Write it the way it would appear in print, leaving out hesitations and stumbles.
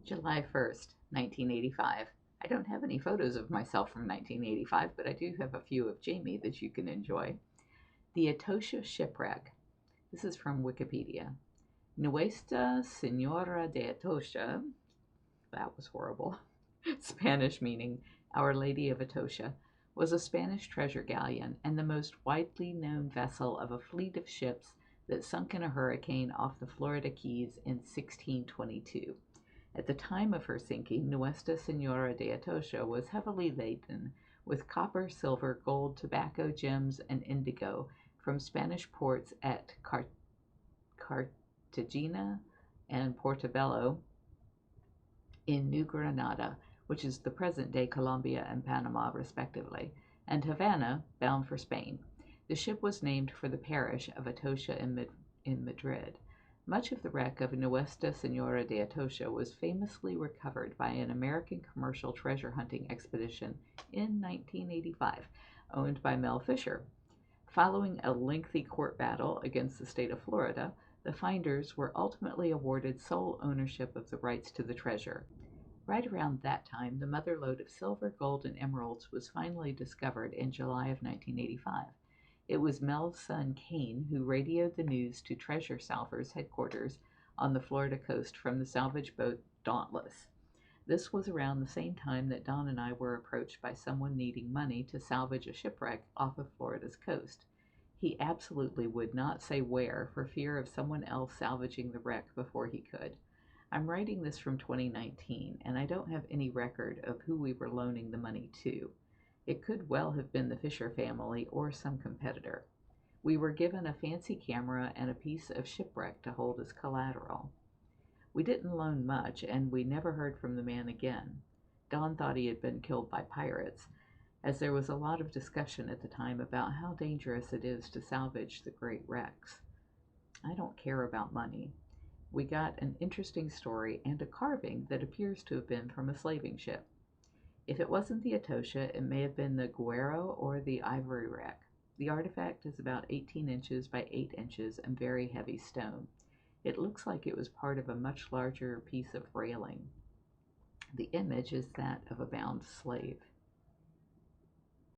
July 1st, 1985. I don't have any photos of myself from 1985, but I do have a few of Jamie that you can enjoy. The Atocha Shipwreck. This is from Wikipedia. Nuestra Señora de Atocha, that was horrible, Spanish meaning Our Lady of Atocha, was a Spanish treasure galleon and the most widely known vessel of a fleet of ships that sunk in a hurricane off the Florida Keys in 1622. At the time of her sinking, Nuestra Señora de Atocha was heavily laden with copper, silver, gold, tobacco, gems, and indigo from Spanish ports at Cartagena and Porto Bello in New Granada, which is the present-day Colombia and Panama, respectively, and Havana, bound for Spain. The ship was named for the parish of Atocha in Madrid. Much of the wreck of Nuestra Señora de Atocha was famously recovered by an American commercial treasure hunting expedition in 1985, owned by Mel Fisher. Following a lengthy court battle against the state of Florida, the finders were ultimately awarded sole ownership of the rights to the treasure. Right around that time, the mother lode of silver, gold, and emeralds was finally discovered in July of 1985. It was Mel's son Kane who radioed the news to treasure salvers headquarters on the Florida coast from the salvage boat Dauntless. This was around the same time that Don and I were approached by someone needing money to salvage a shipwreck off of Florida's coast. He absolutely would not say where for fear of someone else salvaging the wreck before he could. I'm writing this from 2019, and I don't have any record of who we were loaning the money to. It could well have been the Fisher family or some competitor. We were given a fancy camera and a piece of shipwreck to hold as collateral. We didn't loan much, and we never heard from the man again. Don thought he had been killed by pirates, as there was a lot of discussion at the time about how dangerous it is to salvage the great wrecks. I don't care about money. We got an interesting story and a carving that appears to have been from a slaving ship. If it wasn't the Atocha, it may have been the Guerrero or the Ivory wreck. The artifact is about 18 inches by 8 inches and very heavy stone. It looks like it was part of a much larger piece of railing. The image is that of a bound slave.